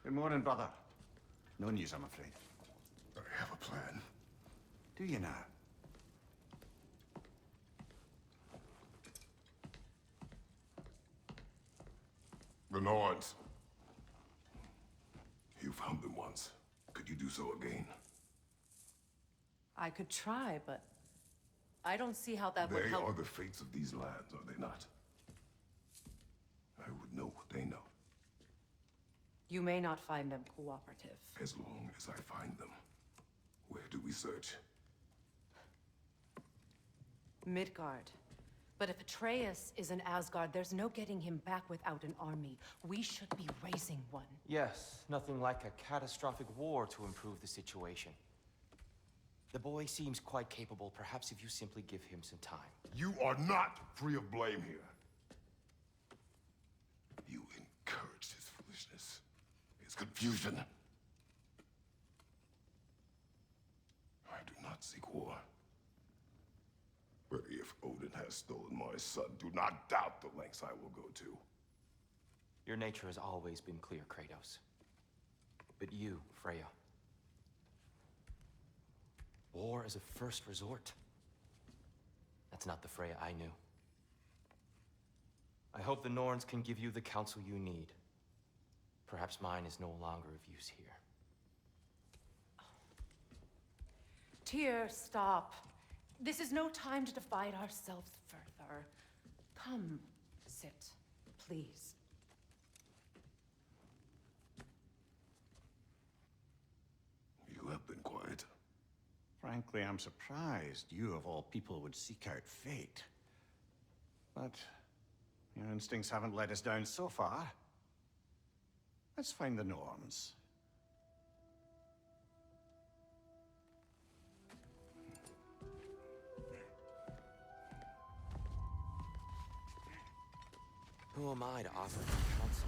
Good morning, brother. No news, I'm afraid. I have a plan. Do you now? The Norns. You found them once. Could you do so again? I could try, but I don't see how that would They help. are the fates of these lands, are they not? I would know what they know, You may not find them cooperative. as long as I find them. Where do we search? Midgard. But if Atreus is in Asgard, there's no getting him back without an army. We should be raising one. Yes, nothing like a catastrophic war to improve the situation. The boy seems quite capable. Perhaps if you simply give him some time. You are not free of blame here. You encouraged his foolishness, his confusion. I do not seek war. But if Odin has stolen my son, do not doubt the lengths I will go to. Your nature has always been clear, Kratos. But you, Freya. War as a first resort. That's not the Freya I knew. I hope the Norns can give you the counsel you need. Perhaps mine is no longer of use here. Tyr, stop. This is no time to divide ourselves further. Come, sit, please. You have been quiet. Frankly, I'm surprised you, of all people, would seek out fate. But your instincts haven't let us down so far. Let's find the Norns. Who am I to offer him counsel?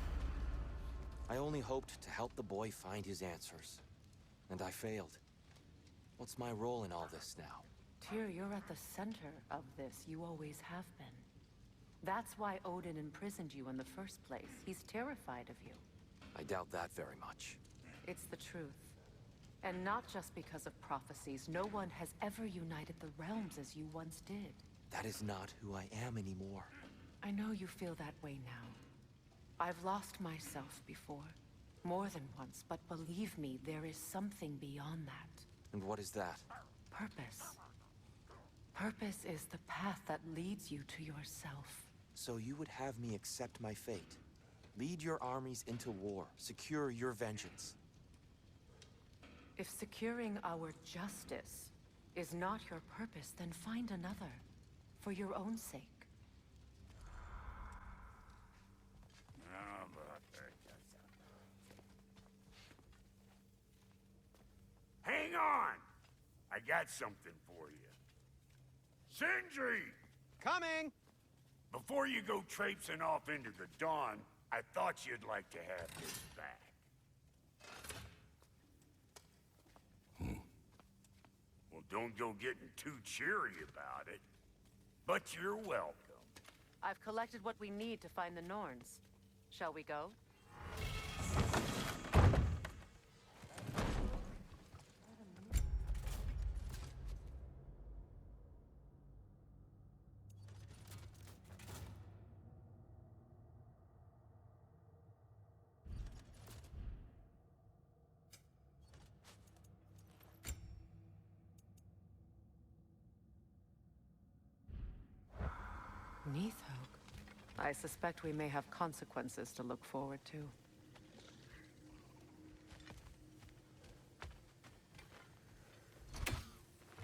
I only hoped to help the boy find his answers. And I failed. What's my role in all this now? Tyr, you're at the center of this. You always have been. That's why Odin imprisoned you in the first place. He's terrified of you. I doubt that very much. It's the truth. And not just because of prophecies. No one has ever united the realms as you once did. That is not who I am anymore. I know you feel that way now. I've lost myself before. More than once, but believe me, there is something beyond that. And what is that? Purpose. Purpose is the path that leads you to yourself. So you would have me accept my fate? Lead your armies into war, secure your vengeance. If securing our justice is not your purpose, then find another. For your own sake. Hang on! I got something for you. Sindri! Coming! Before you go traipsing off into the dawn, I thought you'd like to have this back. Well, don't go getting too cheery about it. But you're welcome. I've collected what we need to find the Norns. Shall we go? Neathog. I suspect we may have consequences to look forward to.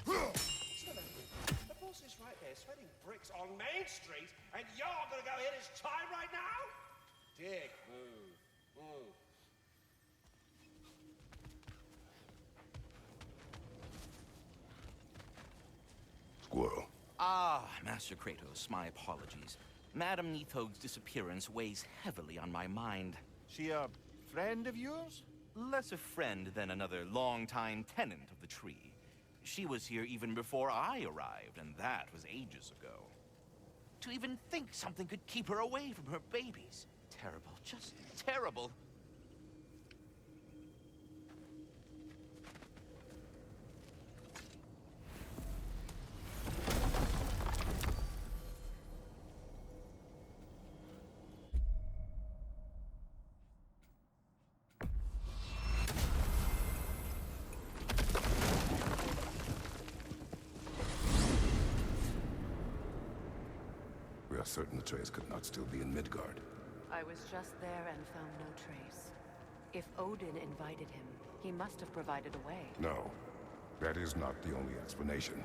The boss is right there, sweating bricks on Main Street, and you're gonna go hit his time right now? Dig. Move. Move. Squirrel. Ah, Master Kratos, my apologies. Madame Neathog's disappearance weighs heavily on my mind. She a friend of yours? Less a friend than another longtime tenant of the tree. She was here even before I arrived, and that was ages ago. To even think something could keep her away from her babies. Terrible, just terrible. are certain Atreus could not still be in Midgard. I was just there and found no trace. If Odin invited him, he must have provided a way. No, that is not the only explanation.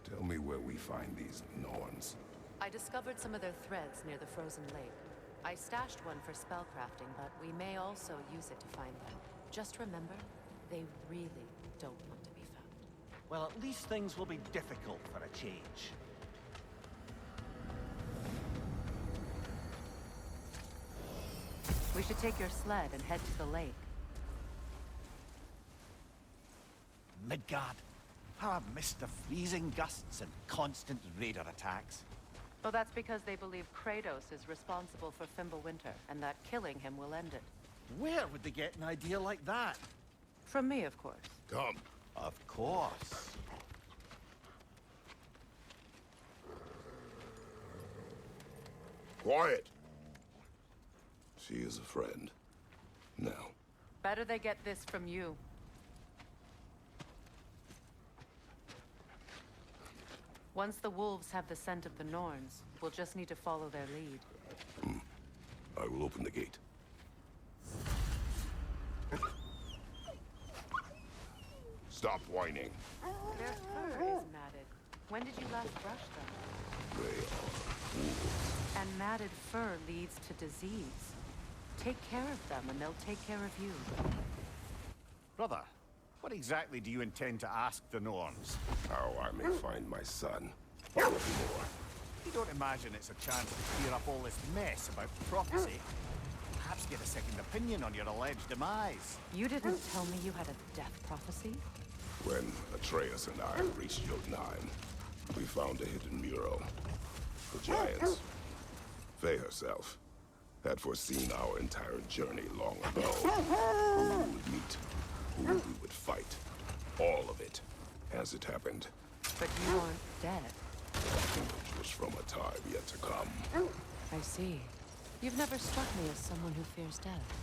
Tell me where we find these Norns. I discovered some of their threads near the frozen lake. I stashed one for spellcrafting, but we may also use it to find them. Just remember, they really don't want to be found. Well, at least things will be difficult for a change. We should take your sled and head to the lake. Midgard. How I've missed the freezing gusts and constant raider attacks. Well, that's because they believe Kratos is responsible for Fimbulwinter, and that killing him will end it. Where would they get an idea like that? From me, of course. Come. Of course. Quiet! She is a friend. Now. Better they get this from you. Once the wolves have the scent of the Norns, we'll just need to follow their lead. I will open the gate. Stop whining. Their fur is matted. When did you last brush them? They are wolves. And matted fur leads to disease. Take care of them, and they'll take care of you. Brother, what exactly do you intend to ask the Norns? How I may find my son. Or more. You don't imagine it's a chance to clear up all this mess about prophecy? Perhaps get a second opinion on your alleged demise. You didn't tell me you had a death prophecy? When Atreus and I reached Jotunheim, we found a hidden mural. The giants, Faye herself, had foreseen our entire journey long ago. Who we would meet, who we would fight. All of it, as it happened. But you aren't dead. Which was from a time yet to come. I see. You've never struck me as someone who fears death.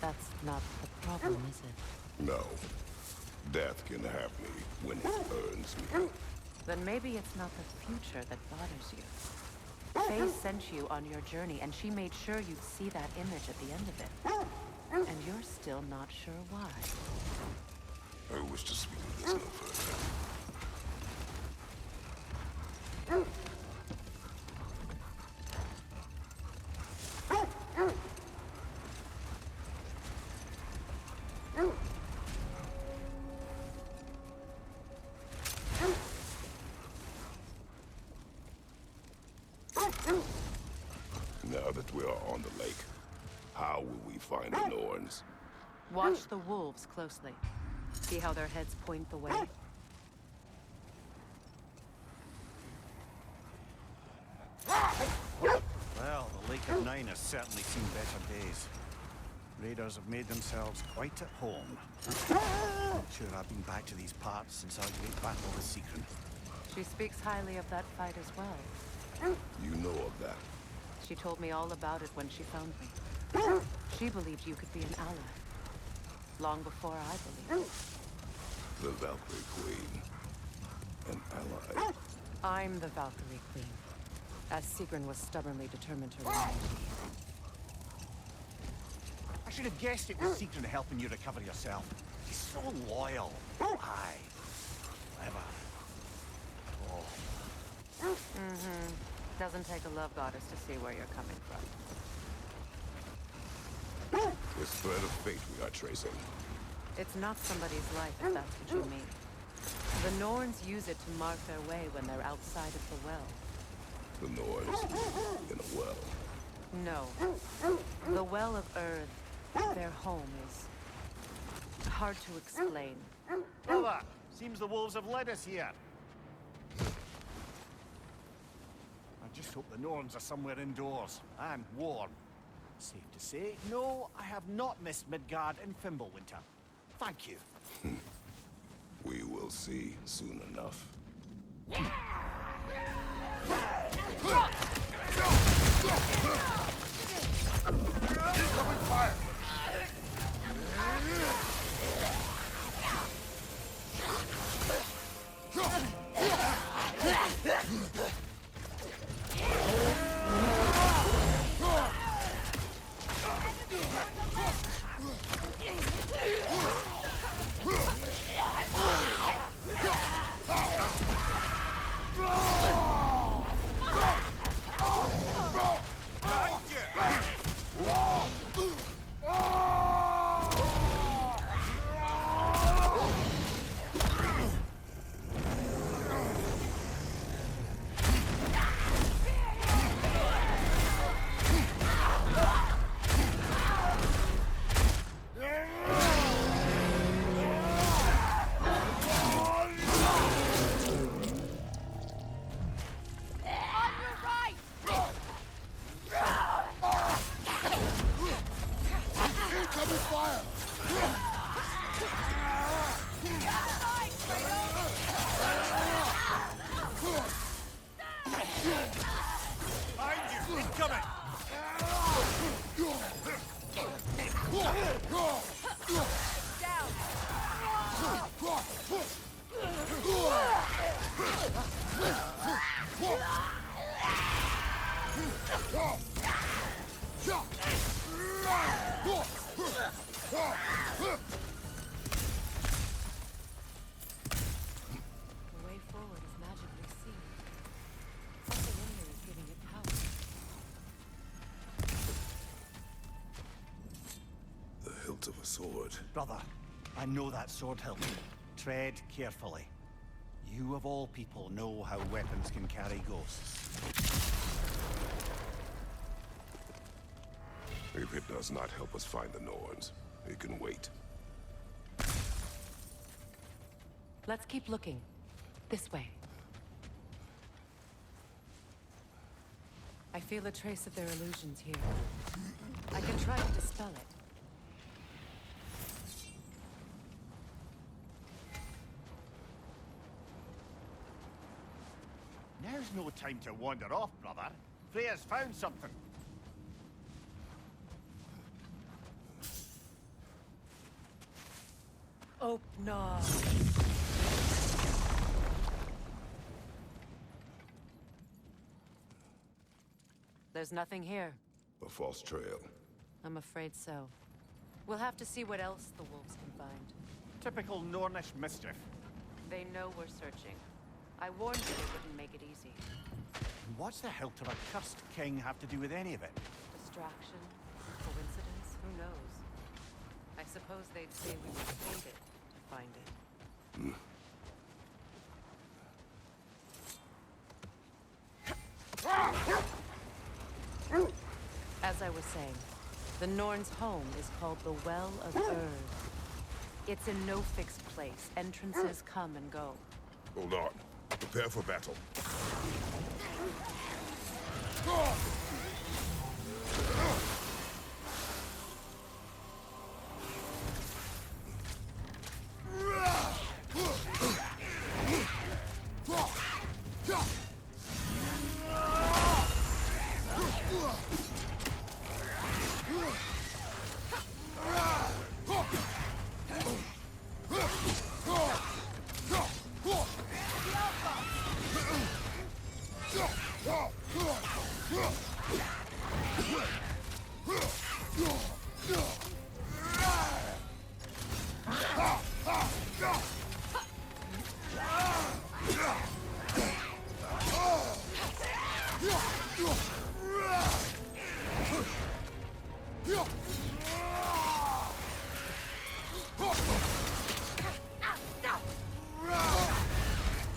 That's not the problem, is it? No. Death can have me when it earns me. Then maybe it's not the future that bothers you. Faye sent you on your journey, and she made sure you'd see that image at the end of it. And you're still not sure why. I wish to speak of this no further. Now that we are on the lake, how will we find the Norns? Watch the wolves closely. See how their heads point the way? Well, the Lake of Nine has certainly seen better days. Raiders have made themselves quite at home. Not sure I've been back to these parts since our great battle with Sigrun. She speaks highly of that fight as well. You know of that. She told me all about it when she found me. She believed you could be an ally. Long before I believed. The Valkyrie Queen. An ally. I'm the Valkyrie Queen, as Sigrun was stubbornly determined to remain. I should have guessed it was Sigrun helping you recover yourself. He's so loyal. Aye. Clever. Oh. Doesn't take a love goddess to see where you're coming from. This thread of fate we are tracing. It's not somebody's life, if that's what you mean. The Norns use it to mark their way when they're outside of the well. The Norns in a well. No. The Well of Earth, their home, is hard to explain. Brother, seems the wolves have led us here. I just hope the Norns are somewhere indoors and warm. Safe to say, no, I have not missed Midgard and Fimbulwinter. Thank you. We will see soon enough. incoming! The way forward is magically seen. Something in here is giving it power. The hilt of a sword. Brother, I know that sword hilt. Tread carefully. You of all people know how weapons can carry ghosts. If it does not help us find the Norns, it can wait. Let's keep looking. This way. I feel a trace of their illusions here. I can try to dispel it. Now's no time to wander off, brother. Freya's found something. Oh, no. There's nothing here. A false trail. I'm afraid so. We'll have to see what else the wolves can find. Typical Nornish mischief. They know we're searching. I warned you it wouldn't make it easy. What's the hilt of a cursed king have to do with any of it? Distraction? Coincidence? Who knows? I suppose they'd say we would hate it to find it. As I was saying, the Norn's home is called the Well of Urd. It's in no fixed place. Entrances come and go. Hold on. Prepare for battle.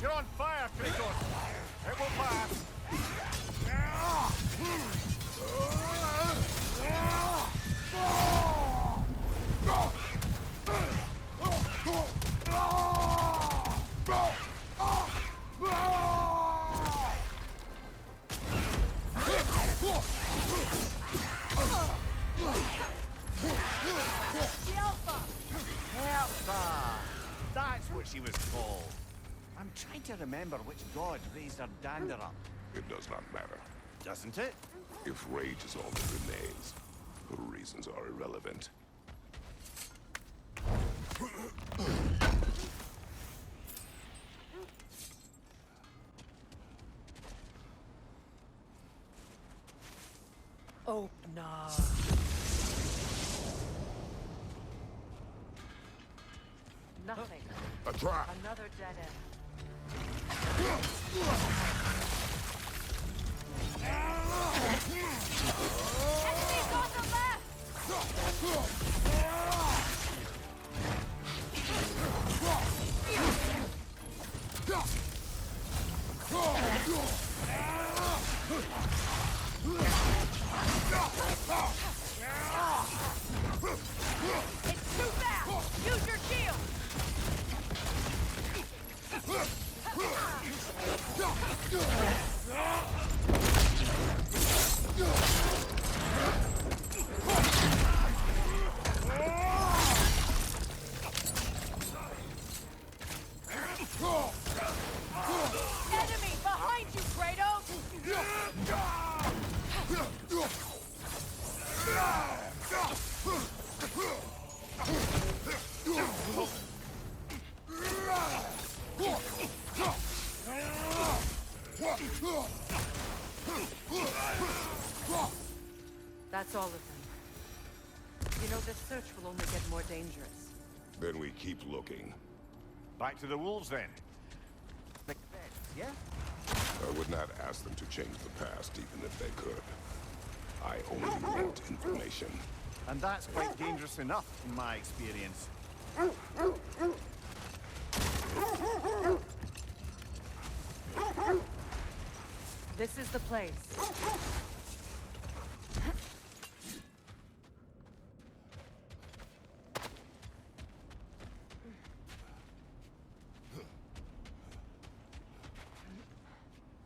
You're on fire, Kratos! It will pass! Alpha! That's what she was called. I'm trying to remember which god raised her dander up. It does not matter. Doesn't it? If rage is all that remains, her reasons are irrelevant. Oh, no. Nothing. A trap! Another dead end. Enemies on the left! It's too fast! Use your shield! Enemy behind you, Kratos! That's all of them. You know, this search will only get more dangerous. Then we keep looking. Back to the wolves, then. Yeah? I would not ask them to change the past, even if they could. I only want information. And that's quite dangerous enough, in my experience. This is the place.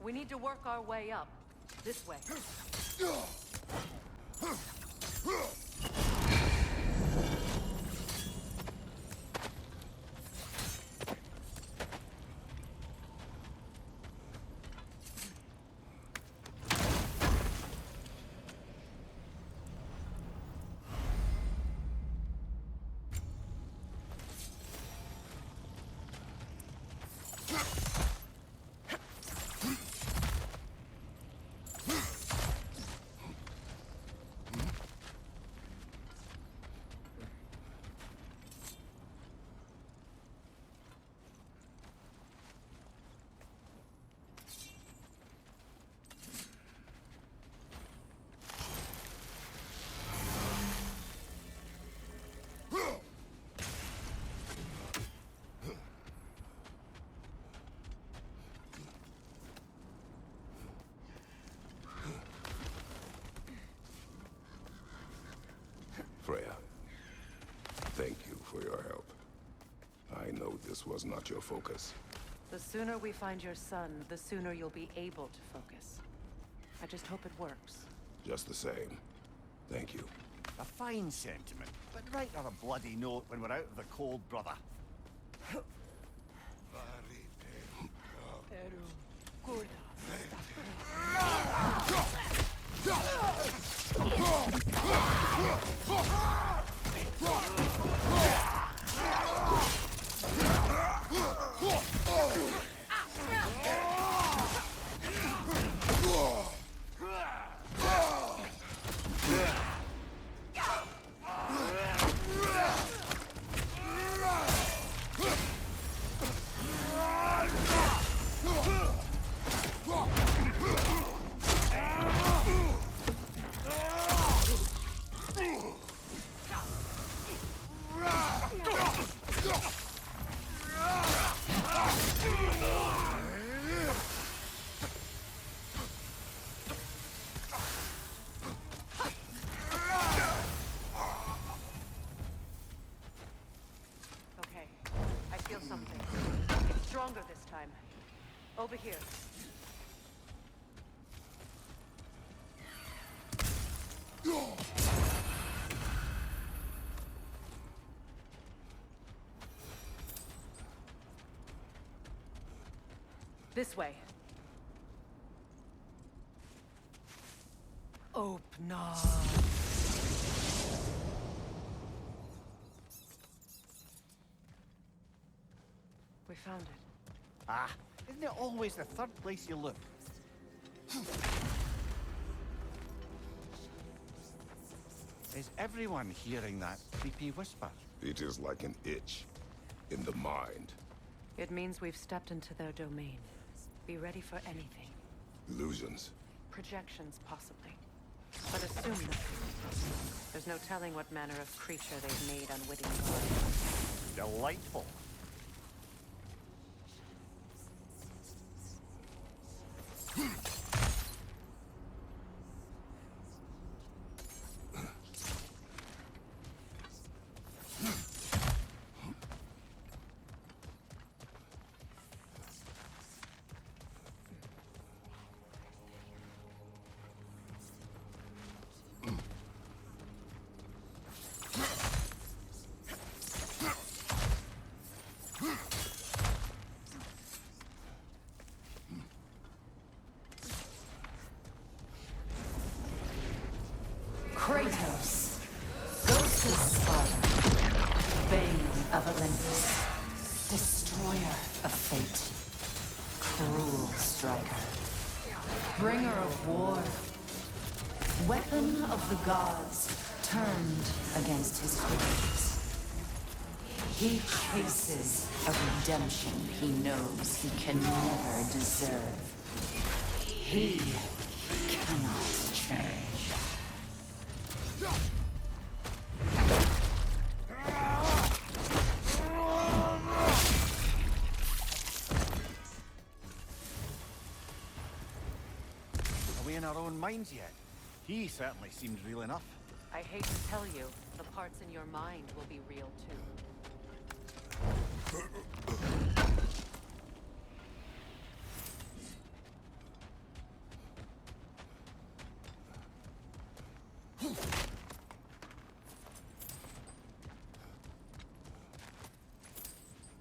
We need to work our way up. This way. Freya, thank you for your help. I know this was not your focus. The sooner we find your son, the sooner you'll be able to focus. I just hope it works. Just the same, thank you. A fine sentiment, but write on a bloody note when we're out of the cold, brother. Okay, I feel something. It's stronger this time. Over here. This way. Open up. We found it. Ah, isn't it always the third place you look? Is everyone hearing that creepy whisper? It is like an itch in the mind. It means we've stepped into their domain. Be ready for anything. Illusions. Projections, possibly. But assume nothing. There's no telling what manner of creature they've made unwittingly. Delightful. Kratos, Ghost of Sparta, Bane of Olympus, Destroyer of Fate, Cruel Striker, Bringer of War, Weapon of the gods turned against his creatures. He chases a redemption he knows he can never deserve. He cannot change. Are we in our own minds yet? He certainly seemed real enough. I hate to tell you, the parts in your mind will be real too.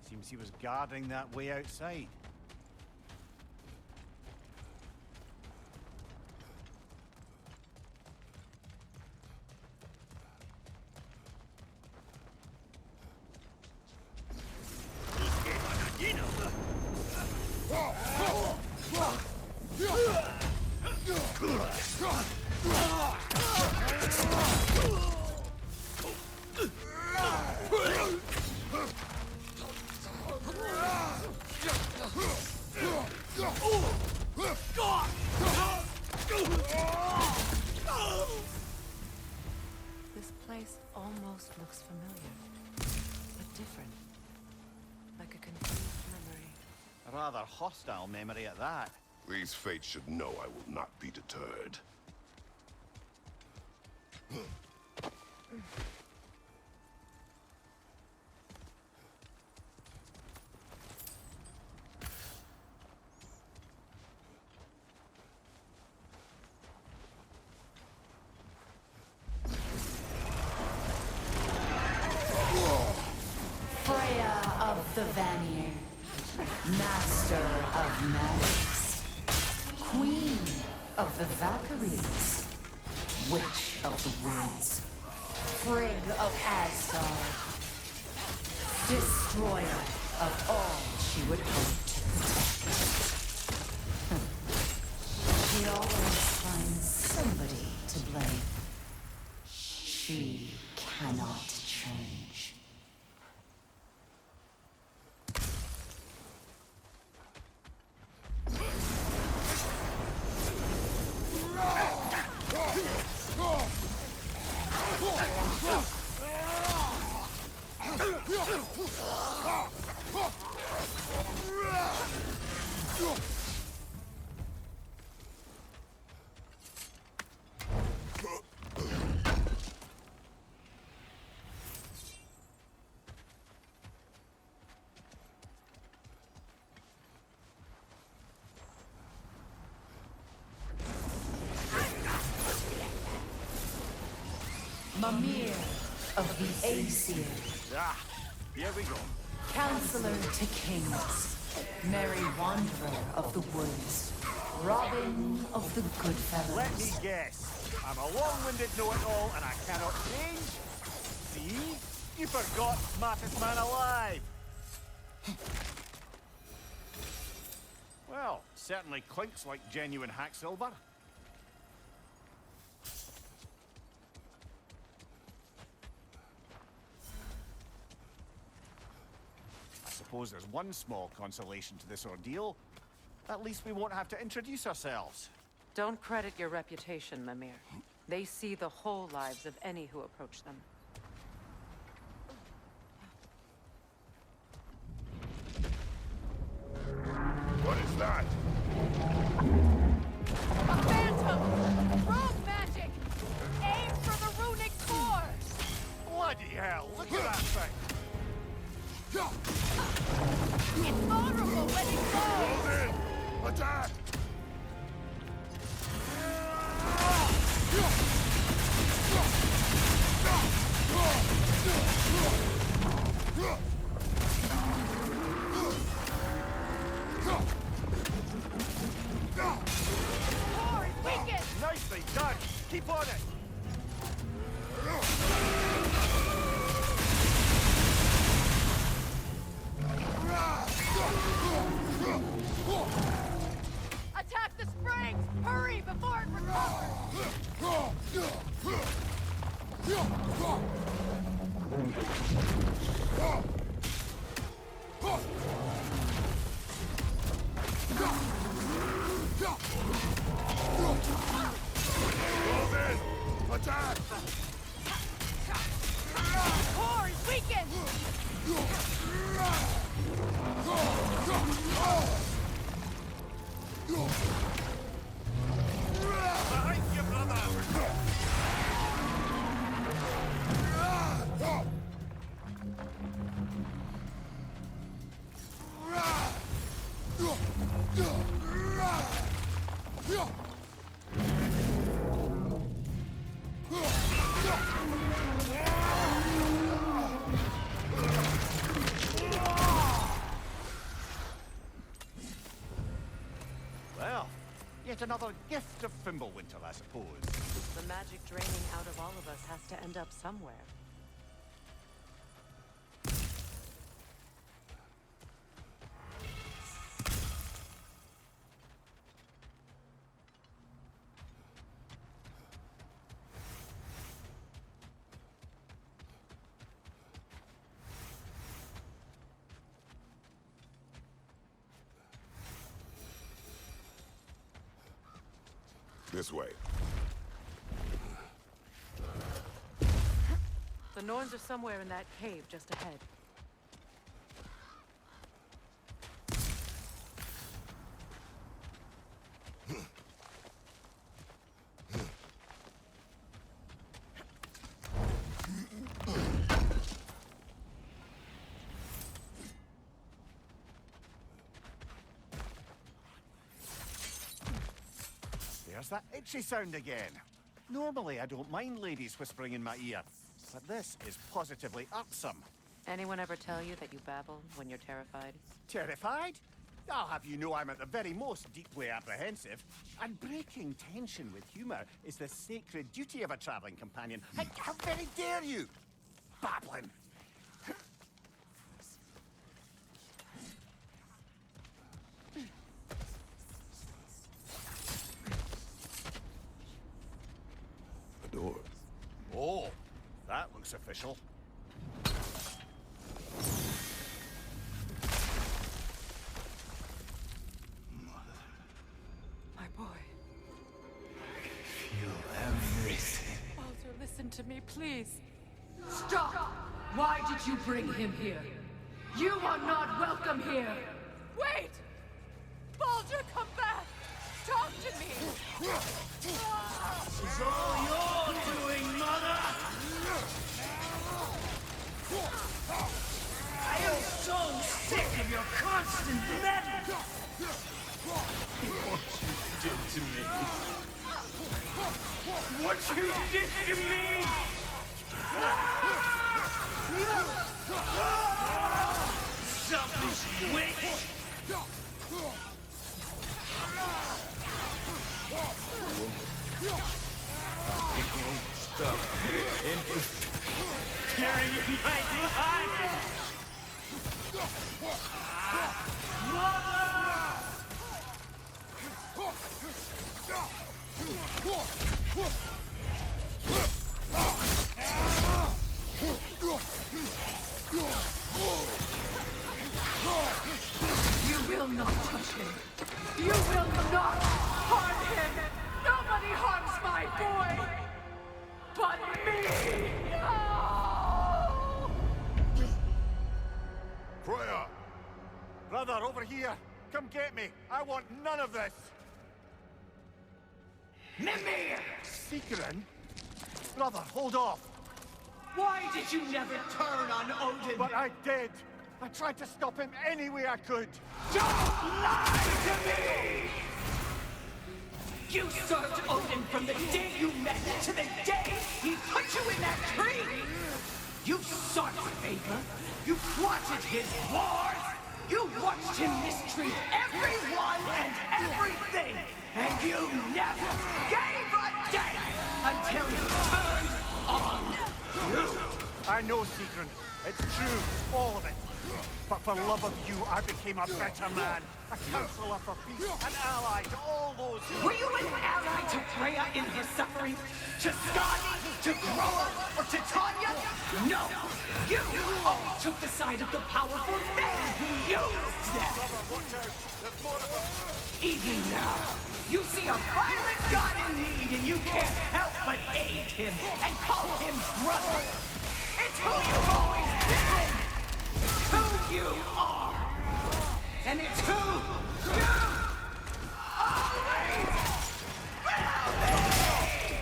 Seems he was guarding that way outside. This place almost looks familiar, but different. Like a confused memory. A rather hostile memory at that. These fates should know I will not be deterred. Freya of the Vanir, master of magics, queen of the Valkyries, witch of the woods, Frigg of Asgard, destroyer of all she would hope to protect. She always finds somebody to blame. She cannot change. Mimir of the Aesir, Ah, here we go. counselor to kings, merry wanderer of the woods, Robin of the good Let me fellows. guess. I'm a long-winded know-it-all and I cannot change? See? You forgot smartest man alive. Well, certainly clinks like genuine hack silver. I suppose there's one small consolation to this ordeal. At least we won't have to introduce ourselves. Don't credit your reputation, Mimir. They see the whole lives of any who approach them. What is that? A phantom! Rogue magic! Aim for the runic core! Bloody hell, look at that thing! It's vulnerable when it glows! Close in! Attack! Core is weakened! Nicely done! Keep on it! Attack the springs! Hurry before it recovers! Move in! Attack! Core is weakened! Behind you, brother! Well, yet another gift of Fimbulwinter, I suppose. The magic draining out of all of us has to end up somewhere. This way. The Norns are somewhere in that cave just ahead. There's that itchy sound again. Normally, I don't mind ladies whispering in my ear, but this is positively irksome. Anyone ever tell you that you babble when you're terrified? Terrified? I'll have you know I'm at the very most deeply apprehensive. And breaking tension with humor is the sacred duty of a traveling companion. How very dare you? Babbling. A door. Oh, that looks official. My boy. Feel everything. Baldur, listen to me, please. Stop! Why did you bring him here? You are not welcome here! Wait! Baldur, come back! Talk to me! This is all you're doing, Mother! I am so sick of your constant meddling! What you did to me! What you did to me! Selfish witch! Stop. Carrying my behind! You will not touch him! You will not harm him! Nobody harms my boy! But me! No! Freya! Brother, over here! Come get me! I want none of this! Mimir! Secret? Brother, hold off! Why did you never turn on Odin? But I did! I tried to stop him any way I could! Don't lie to me! You served Odin from the day you met to the day he put you in that tree! You sought favor, you plotted his wars, you watched him mistreat everyone and everything, and you never gave a damn until he turned on you! I know, Secret. It's true, all of it. But for love of you, I became a better man. A counselor for peace, an ally to all those who... Were you an ally to Freya in her suffering? To Skadi? To Groa or to Tanya? No! You always took the side of the powerful men who used them! Even now, you see a violent god in need and you can't help but aid him and call him brother! It's who you've always been! Who you are! And it's who you always will be!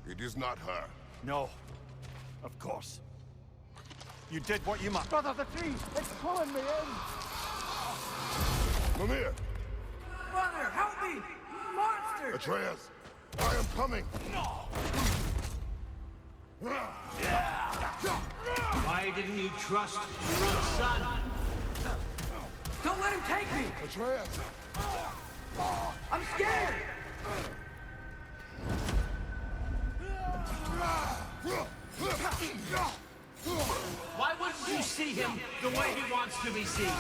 It is not her. No. Of course. You did what you must. Brother, the tree! It's pulling me in! Mimir! Brother, help me! Monster! Atreus! I am coming! Why didn't you trust your own son? Don't let him take me! Atreus! I'm scared! Why wouldn't you see him the way he wants to be seen?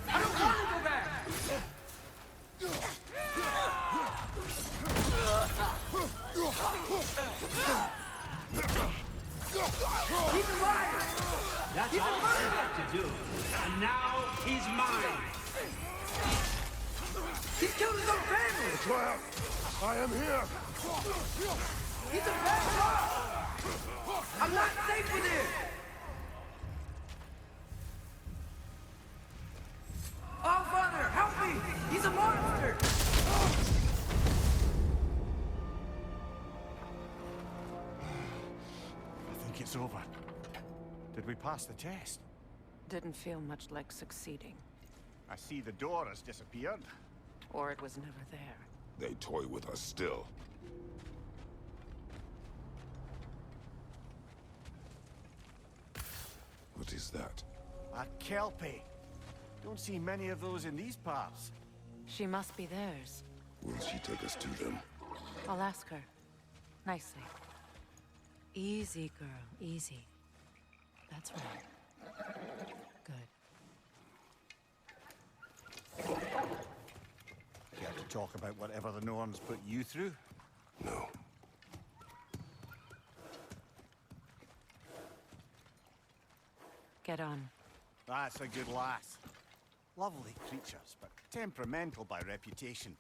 I don't want to go back! He's alive! That's all I have to do. And now he's mine. He killed his own family! Atreus! I am here! He's a bad guy! I'm not safe with him! Oh, Father, help me! He's a monster! I think it's over. Did we pass the test? Didn't feel much like succeeding. I see the door has disappeared. Or it was never there. They toy with us still. What is that? A Kelpie. Don't see many of those in these parts. She must be theirs. Will she take us to them? I'll ask her. Nicely. Easy, girl. Easy. That's right. Good. Care to talk about whatever the Norns put you through? No. Get on. That's a good lass. Lovely creatures, but temperamental by reputation.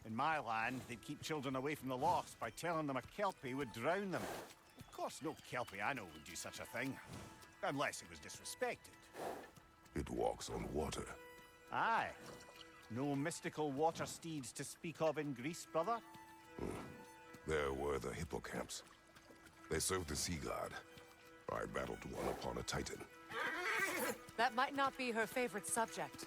In my land, they'd keep children away from the lost by telling them a Kelpie would drown them. Of course, no Kelpie I know would do such a thing. Unless it was disrespected. It walks on water. Aye. No mystical water steeds to speak of in Greece, brother? There were the hippocamps. They served the sea god. I battled one upon a titan. That might not be her favorite subject.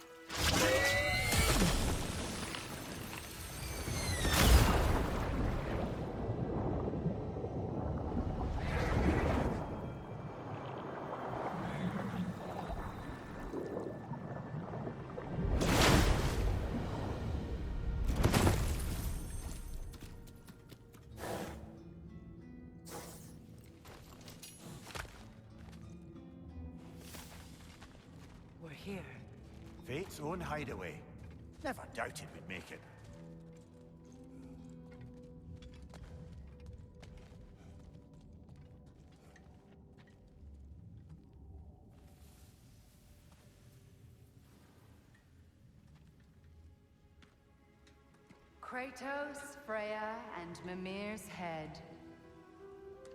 We're here. Fate's own hideaway. Never doubted we'd make it. Kratos, Freya, and Mimir's head.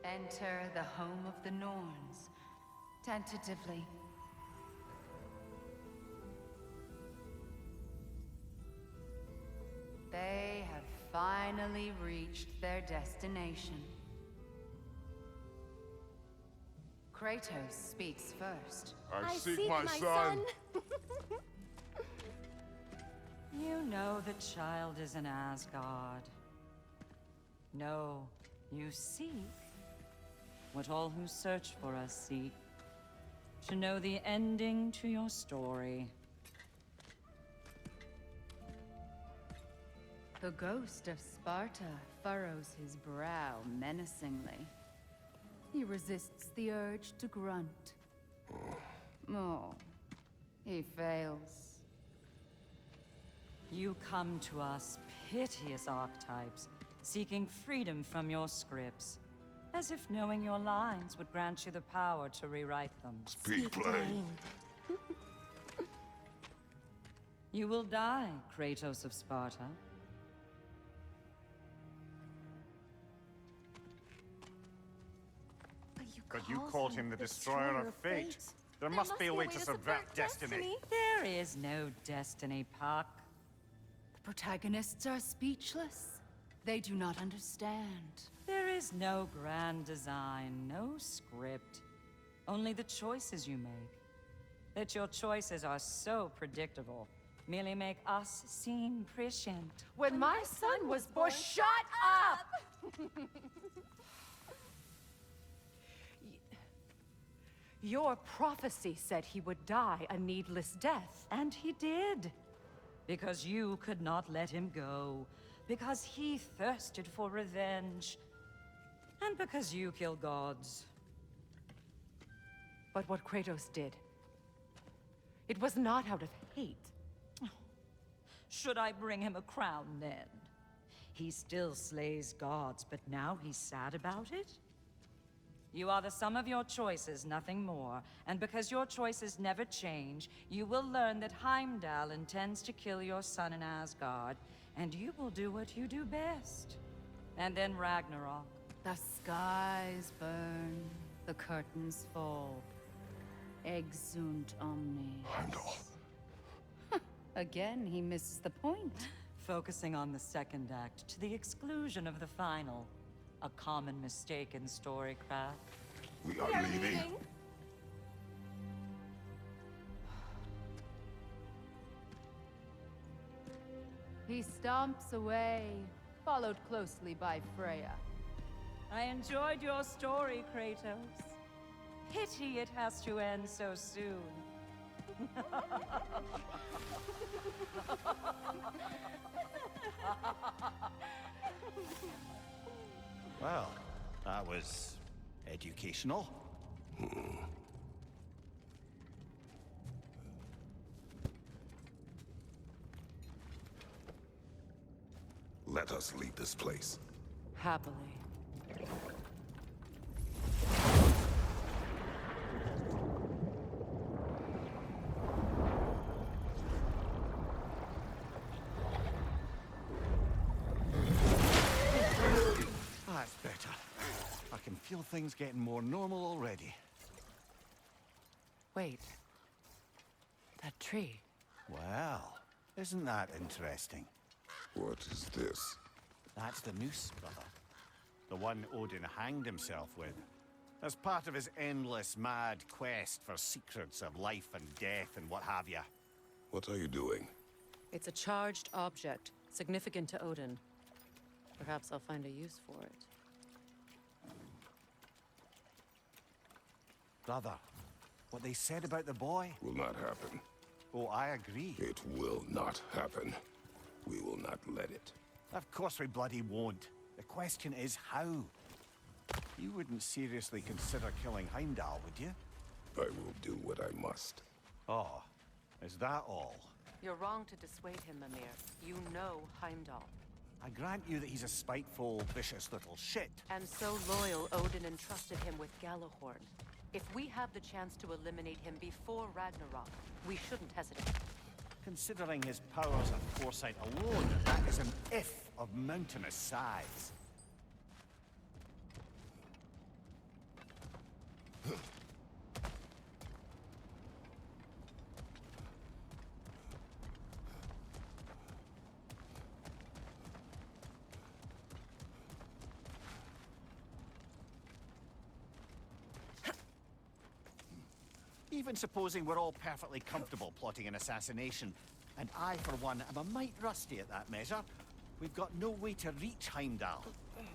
Enter the home of the Norns. Tentatively. They have finally reached their destination. Kratos speaks first. I seek my son. You know the child is in Asgard. No, you seek what all who search for us seek. To know the ending to your story. The ghost of Sparta furrows his brow menacingly. He resists the urge to grunt. Oh, he fails. You come to us, piteous archetypes, seeking freedom from your scripts, as if knowing your lines would grant you the power to rewrite them. Speak plain. You will die, Kratos of Sparta. But you called him the destroyer of fate. There must be a way to subvert destiny. There is no destiny, Puck. The protagonists are speechless. They do not understand. There is no grand design, no script. Only the choices you make. That your choices are so predictable merely make us seem prescient. When my son was born, shut up! Your prophecy said he would die a needless death. And he did. Because you could not let him go. Because he thirsted for revenge. And because you kill gods. But what Kratos did, it was not out of hate. Should I bring him a crown then? He still slays gods, but now he's sad about it? You are the sum of your choices, nothing more. And because your choices never change, you will learn that Heimdall intends to kill your son in Asgard, and you will do what you do best. And then Ragnarok. The skies burn, the curtains fall. Exunt omnes. Heimdall. Again, he misses the point. Focusing on the second act to the exclusion of the final. A common mistake in storycraft. We are leaving. He stomps away, followed closely by Freya. I enjoyed your story, Kratos. Pity it has to end so soon. Well, that was educational. Let us leave this place. Happily. That's better. I can feel things getting more normal already. Wait. That tree. Well, isn't that interesting? What is this? That's the noose, brother. The one Odin hanged himself with. As part of his endless, mad quest for secrets of life and death and what have you. What are you doing? It's a charged object, significant to Odin. Perhaps I'll find a use for it. Brother, what they said about the boy? Will not happen. Oh, I agree. It will not happen. We will not let it. Of course we bloody won't. The question is how. You wouldn't seriously consider killing Heimdall, would you? I will do what I must. Oh, is that all? You're wrong to dissuade him, Mimir. You know Heimdall. I grant you that he's a spiteful, vicious little shit. And so loyal, Odin entrusted him with Galahorn. If we have the chance to eliminate him before Ragnarok, we shouldn't hesitate. Considering his powers and foresight alone, that is an if of mountainous size. Even supposing we're all perfectly comfortable plotting an assassination, and I, for one, am a mite rusty at that measure, we've got no way to reach Heimdall,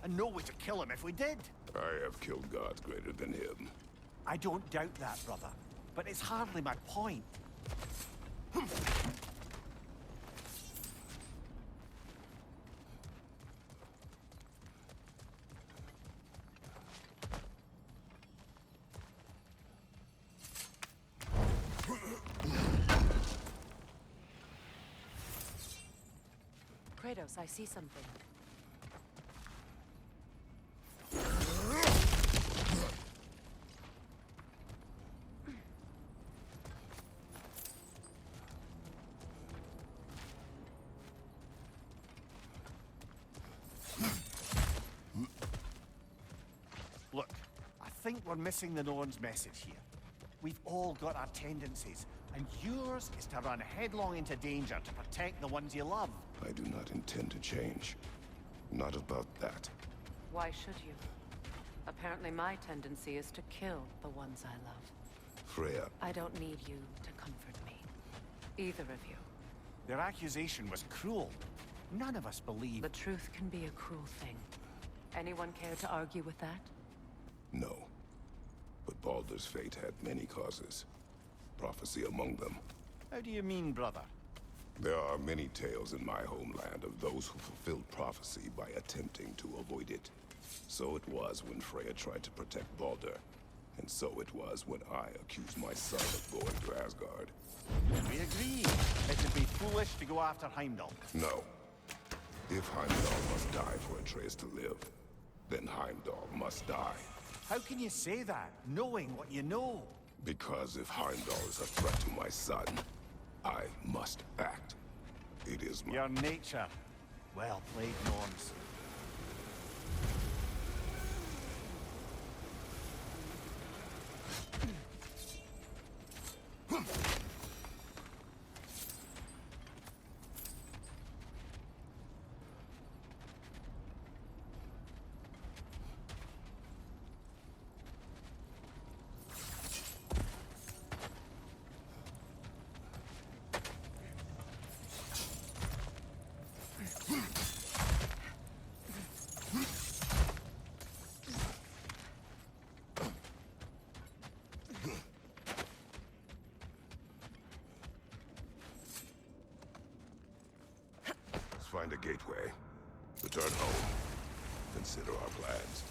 and no way to kill him if we did. I have killed gods greater than him. I don't doubt that, brother, but it's hardly my point. Kratos, I see something. Look, I think we're missing the Norn's message here. We've all got our tendencies, and yours is to run headlong into danger to protect the ones you love. I do not intend to change. Not about that. Why should you? Apparently my tendency is to kill the ones I love. Freya, I don't need you to comfort me. Either of you. Their accusation was cruel. None of us believe... The truth can be a cruel thing. Anyone care to argue with that? no. But Baldur's fate had many causes. Prophecy among them. How do you mean, brother? There are many tales in my homeland of those who fulfilled prophecy by attempting to avoid it. So it was when Freya tried to protect Baldur. And so it was when I accused my son of going to Asgard. We agree. It would be foolish to go after Heimdall. No. If Heimdall must die for Atreus to live, then Heimdall must die. How can you say that, knowing what you know? Because if Heimdall is a threat to my son, I must act. It is my... Your nature. Well played, Norns. Find a gateway. Return home. Consider our plans.